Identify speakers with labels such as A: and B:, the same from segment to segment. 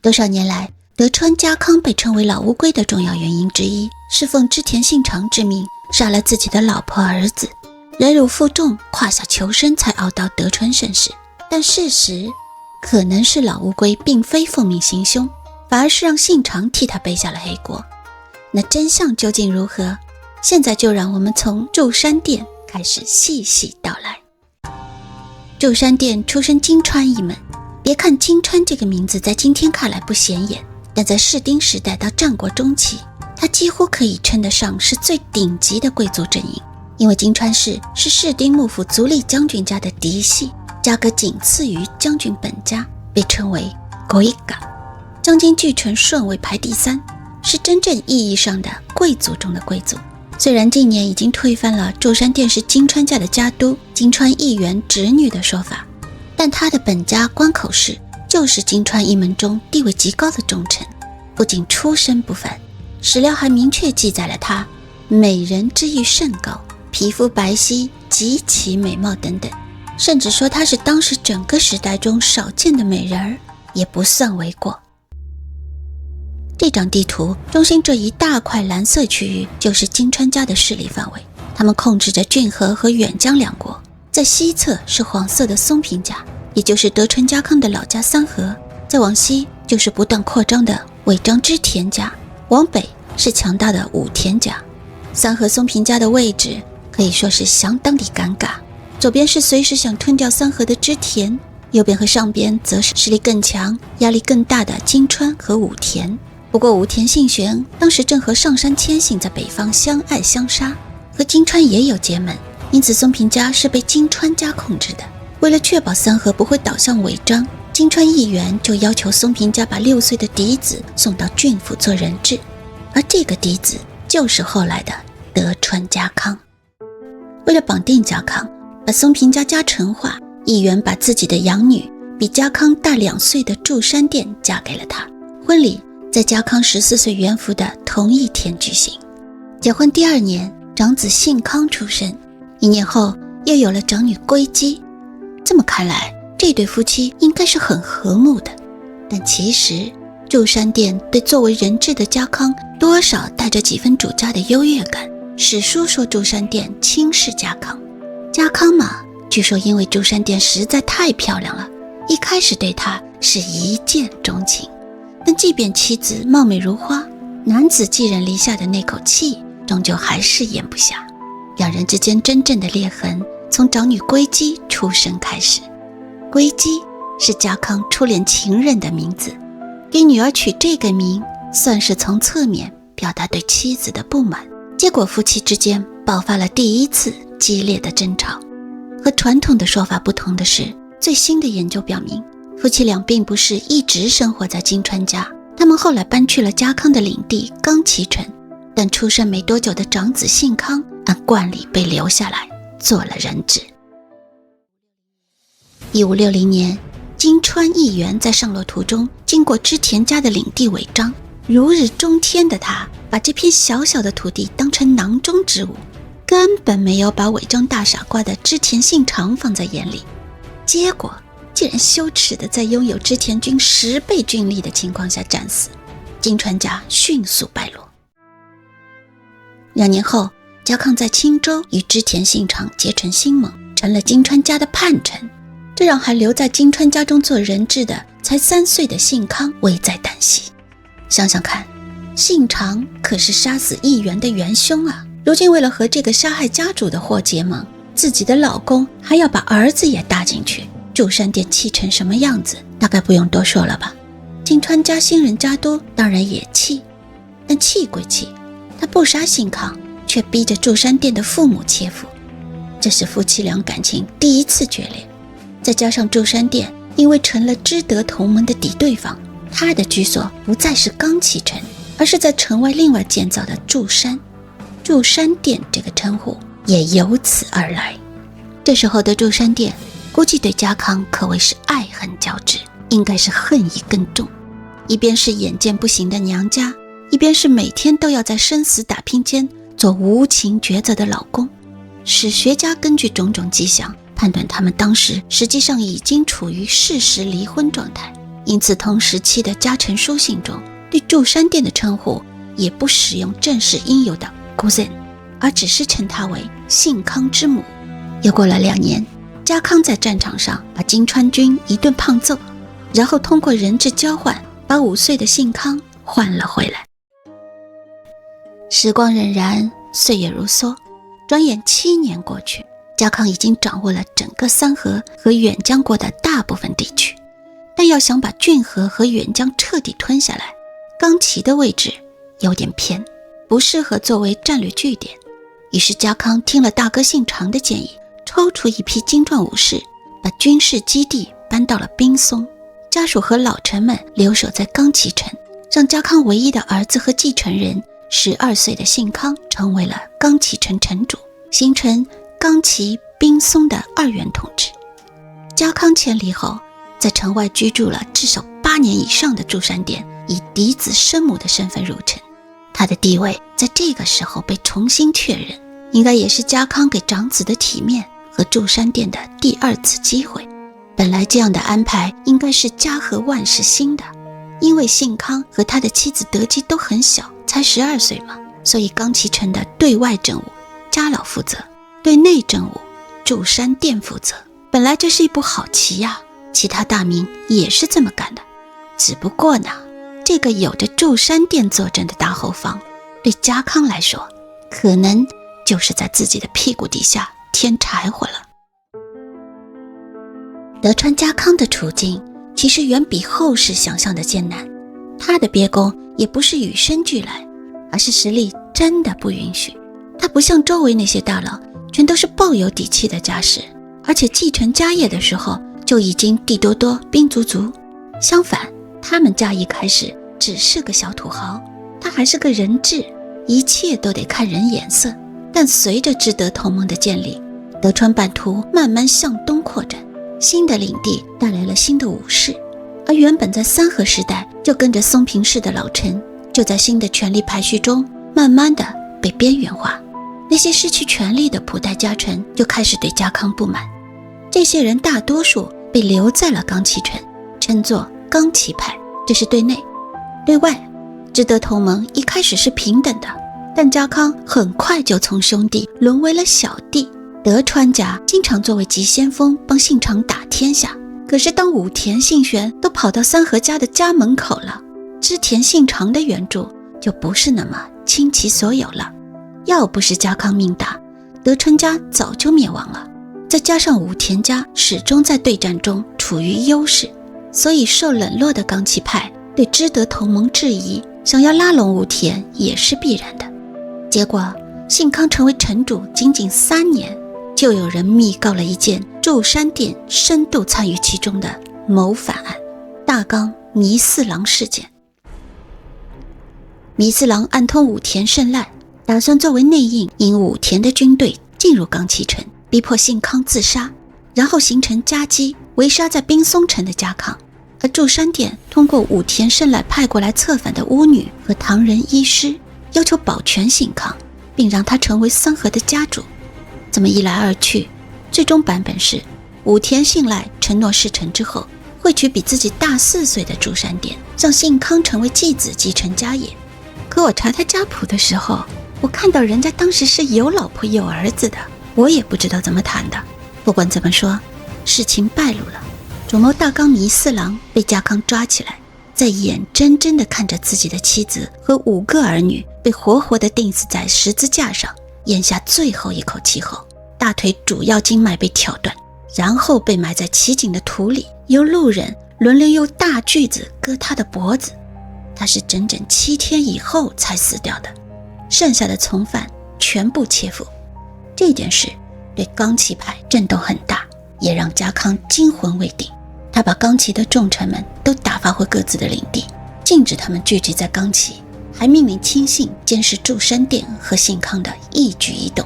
A: 多少年来，德川家康被称为老乌龟的重要原因之一，是奉织田信长之命杀了自己的老婆儿子，忍辱负重，胯下求生，才熬到德川盛世。但事实可能是老乌龟并非奉命行凶，反而是让信长替他背下了黑锅。那真相究竟如何？现在就让我们从筑山殿开始细细道来。筑山殿出身金川一门，别看金川这个名字在今天看来不显眼，但在室町时代到战国中期，它几乎可以称得上是最顶级的贵族阵营。因为金川氏是室町幕府足利将军家的嫡系，价格仅次于将军本家，被称为ご一家。将金巨臣顺位排第3，是真正意义上的贵族中的贵族。虽然近年已经推翻了筑山殿是金川家的家督金川义元侄女的说法，但他的本家关口氏就是金川一门中地位极高的重臣，不仅出身不凡，史料还明确记载了他美人之誉甚高，皮肤白皙，极其美貌等等，甚至说她是当时整个时代中少见的美人儿，也不算为过。这张地图中心这一大块蓝色区域就是金川家的势力范围，他们控制着骏河和远江两国。在西侧是黄色的松平家，也就是德川家康的老家三河，再往西就是不断扩张的尾张织田家，往北是强大的武田家。三河松平家的位置可以说是相当的尴尬，左边是随时想吞掉三河的织田，右边和上边则是实力更强、压力更大的金川和武田。不过武田信玄当时正和上杉谦信在北方相爱相杀，和金川也有结盟，因此松平家是被金川家控制的。为了确保三河不会倒向尾张，金川义元就要求松平家把6岁的嫡子送到郡府做人质，而这个嫡子就是后来的德川家康。为了绑定家康，把松平家家臣化，义元把自己的养女比家康大2岁的筑山殿嫁给了他，婚礼在家康14岁元服的同一天举行。结婚第2年，长子信康出生，1年后又有了长女归姬。这么看来，这对夫妻应该是很和睦的。但其实筑山殿对作为人质的家康多少带着几分主家的优越感。史书说筑山殿轻视家康，家康嘛，据说因为筑山殿实在太漂亮了，一开始对她是一见钟情。但即便妻子貌美如花，男子寄人篱下的那口气终究还是咽不下。两人之间真正的裂痕从长女归姬出生开始。归姬是家康初恋情人的名字，给女儿取这个名算是从侧面表达对妻子的不满。结果夫妻之间爆发了第一次激烈的争吵。和传统的说法不同的是，最新的研究表明，夫妻俩并不是一直生活在金川家，他们后来搬去了家康的领地冈崎城，但出生没多久的长子信康按惯例被留下来做了人质。1560年，金川义元在上洛途中经过织田家的领地尾张，如日中天的他把这片小小的土地当成囊中之物，根本没有把尾张大傻瓜的织田信长放在眼里，结果竟然羞耻地在拥有织田军10倍军力的情况下战死，金川家迅速败落。2年后，家康在青州与织田信长结成新盟，成了金川家的叛臣，这让还留在金川家中做人质的才3岁的信康危在旦夕。想想看，信长可是杀死义元的元凶啊，如今为了和这个杀害家主的祸结盟，自己的老公还要把儿子也搭进去，筑山殿气成什么样子，大概不用多说了吧。金川家新人家督当然也气，但气归气，他不杀信康，却逼着筑山殿的父母切腹，这是夫妻俩感情第一次决裂。再加上筑山殿因为成了知德同盟的敌对方，他的居所不再是冈崎城，而是在城外另外建造的筑山。筑山殿这个称呼也由此而来。这时候的筑山殿估计对家康可谓是爱恨交织，应该是恨意更重。一边是眼见不行的娘家，一边是每天都要在生死打拼间做无情抉择的老公。史学家根据种种迹象判断，他们当时实际上已经处于事实离婚状态。因此同时期的家臣书信中对祝山殿的称呼也不使用正式应有的 cousin， 而只是称他为信康之母。又过了2年，家康在战场上把金川军一顿胖揍，然后通过人质交换把5岁的信康换了回来。时光荏苒，岁月如梭，转眼7年过去，家康已经掌握了整个三河和远江国的大部分地区，但要想把浚河和远江彻底吞下来，冈崎的位置有点偏，不适合作为战略据点。于是家康听了大哥信长的建议，抽出一批精壮武士，把军事基地搬到了滨松，家属和老臣们留守在冈崎城，让家康唯一的儿子和继承人12岁的信康成为了冈崎城城主，形成冈崎滨松的2元统治。家康迁离后，在城外居住了至少8年以上的祝山殿以嫡子生母的身份入城，他的地位在这个时候被重新确认，应该也是家康给长子的体面和祝山殿的第2次机会。本来这样的安排应该是家和万事兴的，因为信康和他的妻子德基都很小，才12岁嘛，所以冈崎城的对外政务家老负责，对内政务祝山殿负责。本来这是一步好棋呀，其他大名也是这么干的。只不过呢，这个有着祝山殿坐镇的大后方，对家康来说，可能就是在自己的屁股底下添柴火了。德川家康的处境其实远比后世想象的艰难，他的别功也不是与生俱来，而是实力真的不允许。他不像周围那些大佬，全都是抱有底气的家世，而且继承家业的时候就已经地多多兵足足。相反，他们家一开始只是个小土豪，他还是个人质，一切都得看人眼色。但随着知德同盟的建立，德川版图慢慢向东扩展，新的领地带来了新的武士，而原本在三河时代就跟着松平氏的老臣，就在新的权力排序中慢慢的被边缘化。那些失去权力的普代家臣就开始对家康不满，这些人大多数被留在了冈崎城，称作冈崎派，这是对内。对外，知德同盟一开始是平等的，但家康很快就从兄弟沦为了小弟。德川家经常作为急先锋帮信长打天下，可是当武田信玄都跑到三河家的家门口了，织田信长的援助就不是那么倾其所有了。要不是家康命大，德川家早就灭亡了。再加上武田家始终在对战中处于优势，所以受冷落的冈崎派对知德同盟质疑，想要拉拢武田也是必然的。结果信康成为城主仅仅3年，就有人密告了一件祝山殿深度参与其中的谋反案——大冈弥四郎事件。弥四郎暗通武田胜赖，打算作为内应引武田的军队进入冈崎城，逼迫信康自杀，然后形成夹击围杀在滨松城的家康。而祝山殿通过武田胜赖派过来策反的巫女和唐人医师，要求保全信康，并让他成为三河的家主。这么一来二去，最终版本是武田信赖承诺事成之后，会娶比自己大4岁的祝山殿，让信康成为继子继承家业。可我查他家谱的时候，我看到人家当时是有老婆有儿子的，我也不知道怎么谈的。不管怎么说，事情败露了，主谋大冈弥四郎被家康抓起来，在眼睁睁地看着自己的妻子和5个儿女被活活地钉死在十字架上，咽下最后一口气后，大腿主要经脉被挑断，然后被埋在奇景的土里，由路人轮流用大锯子割他的脖子。他是整整7天以后才死掉的，剩下的从犯全部切腹。这件事对冈崎派震动很大，也让家康惊魂未定。他把冈崎的重臣们都打发回各自的领地，禁止他们聚集在冈崎，还命令亲信监视祝山殿和信康的一举一动。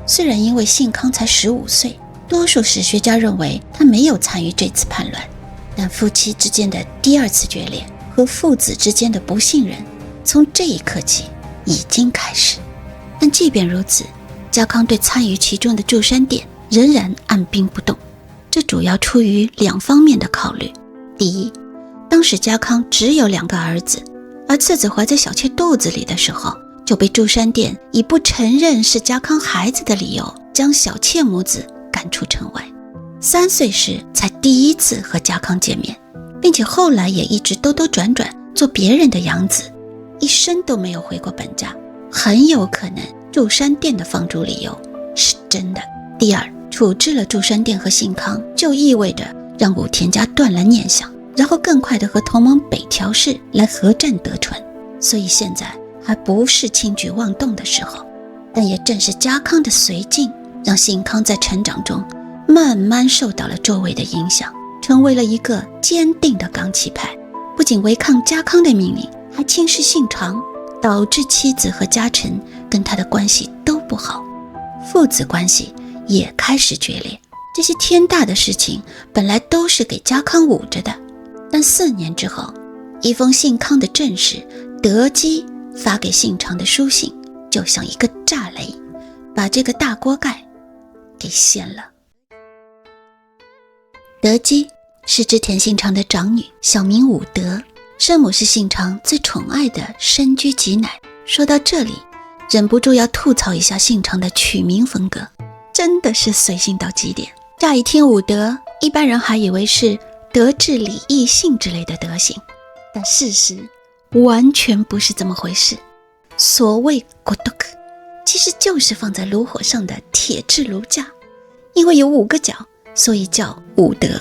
A: 虽然因为信康才15岁，多数史学家认为他没有参与这次叛乱，但夫妻之间的第2次决裂和父子之间的不信任从这一刻起已经开始。但即便如此，家康对参与其中的祝山殿仍然按兵不动，这主要出于2方面的考虑。第一，当时家康只有2个儿子，而次子怀在小妾肚子里的时候，就被祝山殿以不承认是家康孩子的理由，将小妾母子赶出城外。3岁时才第一次和家康见面，并且后来也一直兜兜转转做别人的养子，一生都没有回过本家。很有可能祝山殿的放逐理由是真的。第二，处置了祝山殿和信康，就意味着让武田家断了念想，然后更快地和同盟北条氏来合战德川。所以现在还不是轻举妄动的时候。但也正是家康的绥靖，让信康在成长中慢慢受到了周围的影响，成为了一个坚定的刚气派，不仅违抗家康的命令，还轻视信长，导致妻子和家臣跟他的关系都不好，父子关系也开始决裂。这些天大的事情本来都是给家康捂着的，但4年之后，一封信康的正室德基发给信长的书信，就像一个炸雷，把这个大锅盖给掀了。德基是织田信长的长女，小名武德，生母是信长最宠爱的深居吉乃。说到这里，忍不住要吐槽一下信长的取名风格，真的是随性到极点。乍一听武德，一般人还以为是德智礼义信之类的德行，但事实完全不是这么回事。所谓 Gotoku 其实就是放在炉火上的铁制炉架，因为有5个角，所以叫武德。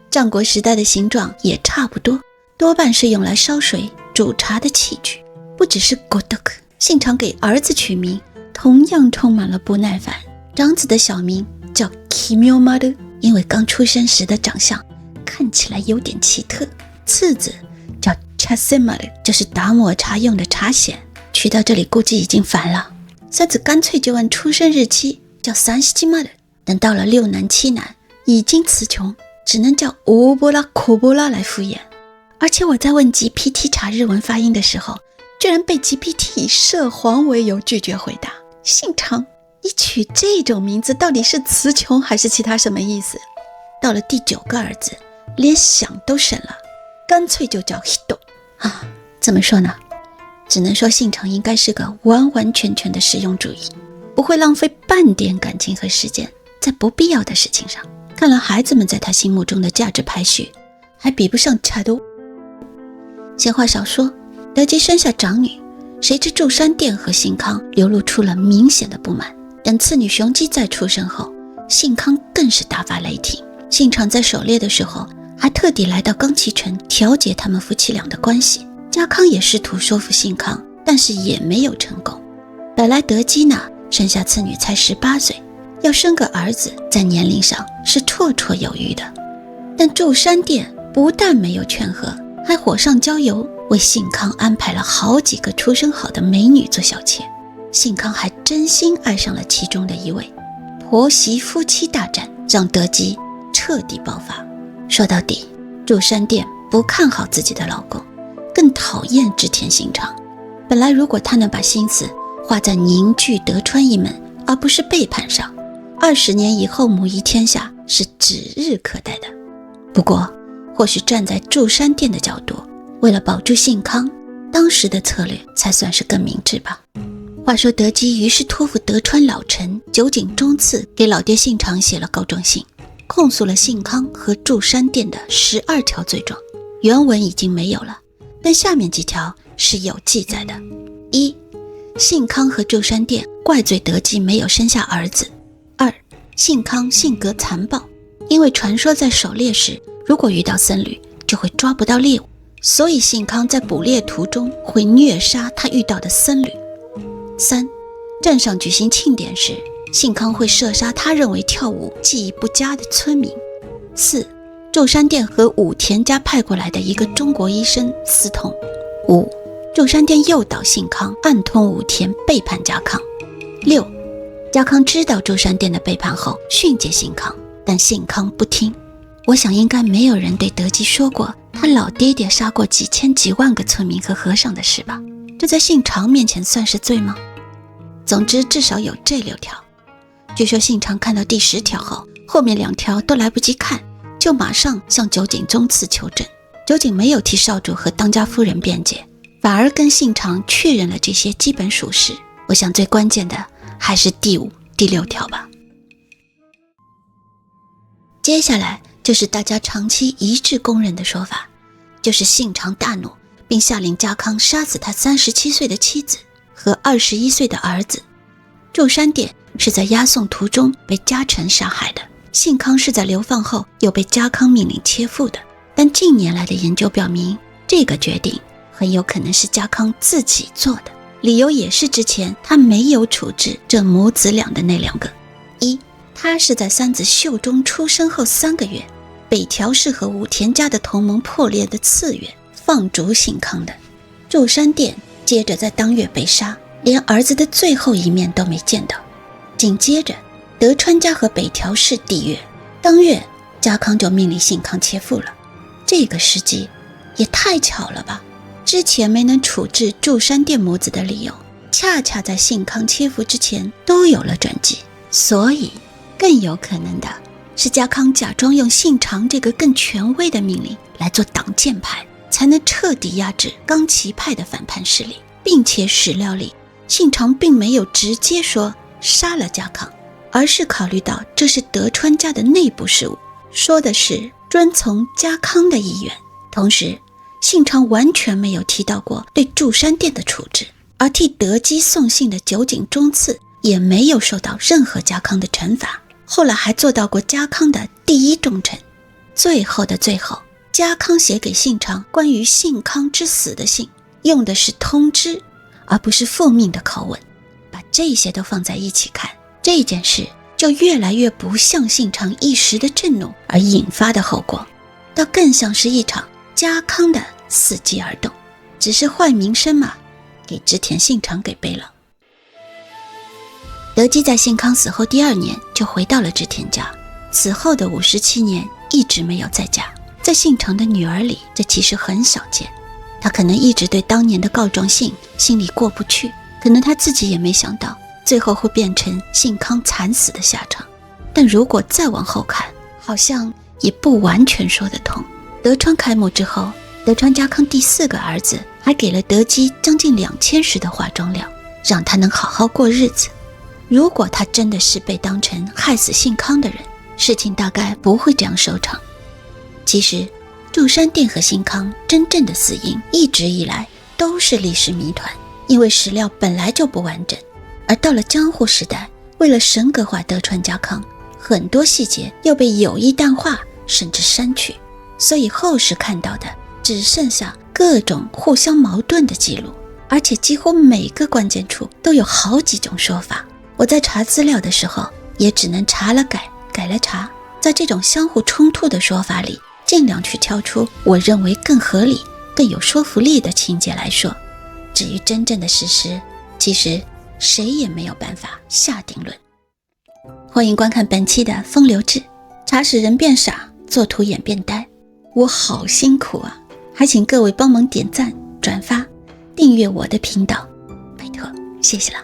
A: 战国时代的形状也差不多，多半是用来烧水煮茶的器具。不只是 Gotoku， 信长给儿子取名同样充满了不耐烦。长子的小名叫 Kimyomaru， 因为刚出生时的长相看起来有点奇特。次子叫 Chasemaru， 就是打抹茶用的茶筅，取到这里估计已经烦了。三子干脆就按出生日期叫Sanshimaru，等到了6男7男，已经词穷，只能叫欧波拉、口波拉来敷衍。而且我在问 GPT 查日文发音的时候，居然被 GPT 以涉黄为由拒绝回答。信长，你取这种名字到底是词穷还是其他什么意思？到了第9个儿子，连想都省了，干脆就叫 Hito 啊。怎么说呢？只能说信长应该是个完完全全的实用主义，不会浪费半点感情和时间在不必要的事情上。看来孩子们在他心目中的价值排序还比不上茶都。闲话少说，德基生下长女，谁知祝山殿和信康流露出了明显的不满。等次女雄姬再出生后，信康更是大发雷霆。信长在狩猎的时候还特地来到冈崎城调节他们夫妻俩的关系。家康也试图说服信康，但是也没有成功。本来德基呢生下次女才18岁，要生个儿子在年龄上是绰绰有余的。但祝山殿不但没有劝和，还火上浇油，为信康安排了好几个出身好的美女做小妾。信康还真心爱上了其中的一位。婆媳夫妻大战让德基彻底爆发。说到底，祝山殿不看好自己的老公，更讨厌织田信长。本来如果他能把心思花在凝聚德川一门，而不是背叛上，20年以后母仪天下是指日可待的。不过或许站在祝山殿的角度，为了保住信康，当时的策略才算是更明智吧。话说德基于是托付德川老臣酒井忠次给老爹信长写了告状信，控诉了信康和祝山殿的12条罪状。原文已经没有了，但下面几条是有记载的。1. 信康和祝山殿怪罪德基没有生下儿子。2. 信康性格残暴，因为传说在狩猎时如果遇到僧侣就会抓不到猎物，所以信康在捕猎途中会虐杀他遇到的僧侣。3. 镇上举行庆典时，信康会射杀他认为跳舞技艺不佳的村民。4. 祝山殿和武田家派过来的一个中国医生私通。5. 祝山殿诱导信康暗通武田背叛家康。6. 家康知道祝山殿的背叛后训诫信康，但信康不听。我想应该没有人对德基说过他老爹爹杀过几千几万个村民和和尚的事吧？这在信长面前算是罪吗？总之至少有这6条。据说信长看到第10条后，后面2条都来不及看，就马上向酒井忠次求证。酒井没有替少主和当家夫人辩解，反而跟信长确认了这些基本属实。我想最关键的还是第5、第6条吧。接下来就是大家长期一致公认的说法，就是信长大怒，并下令家康杀死他37岁的妻子和21岁的儿子。祝山殿是在押送途中被家臣杀害的，信康是在流放后又被家康命令切腹的。但近年来的研究表明，这个决定很有可能是家康自己做的，理由也是之前他没有处置这母子俩的那2个。一，他是在三子秀忠出生后3个月，北条氏和武田家的同盟破裂的次月放逐信康的。祝山殿接着在当月被杀，连儿子的最后一面都没见到。紧接着德川家和北条氏缔约，当月家康就命令信康切腹了。这个时机也太巧了吧，之前没能处置祝山殿母子的理由，恰恰在信康切腹之前都有了转机。所以更有可能的是家康假装用信长这个更权威的命令来做挡箭牌，才能彻底压制冈崎派的反叛势力，并且史料里信长并没有直接说杀了家康，而是考虑到这是德川家的内部事务，说的是遵从家康的意愿。同时信长完全没有提到过对祝山殿的处置，而替德基送信的酒井忠次也没有受到任何家康的惩罚，后来还做到过家康的第一重臣。最后的最后，家康写给信长关于信康之死的信，用的是通知而不是复命的口吻。把这些都放在一起看，这件事就越来越不像信长一时的震怒而引发的后果，倒更像是一场家康的伺机而动，只是坏名声嘛，给织田信长给背了。德基在信康死后第2年就回到了织田家，此后的57年一直没有再嫁。在信长的女儿里，这其实很少见。他可能一直对当年的告状信心里过不去，可能他自己也没想到最后会变成信康惨死的下场。但如果再往后看，好像也不完全说得通。德川开幕之后，德川家康第4个儿子还给了德基将近2000石的化妆料，让他能好好过日子。如果他真的是被当成害死信康的人，事情大概不会这样收场。其实祝山殿和信康真正的死因一直以来都是历史谜团，因为史料本来就不完整，而到了江户时代，为了神格化德川家康，很多细节又被有意淡化甚至删去，所以后世看到的只剩下各种互相矛盾的记录，而且几乎每个关键处都有好几种说法。我在查资料的时候也只能查了改，改了查，在这种相互冲突的说法里，尽量去挑出我认为更合理更有说服力的情节来说。至于真正的事实，其实谁也没有办法下定论。欢迎观看本期的风流志，茶使人变傻，作图演变呆。我好辛苦啊，还请各位帮忙点赞、转发、订阅我的频道，拜托，谢谢了。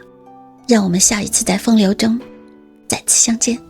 A: 让我们下一次在风流中再次相见。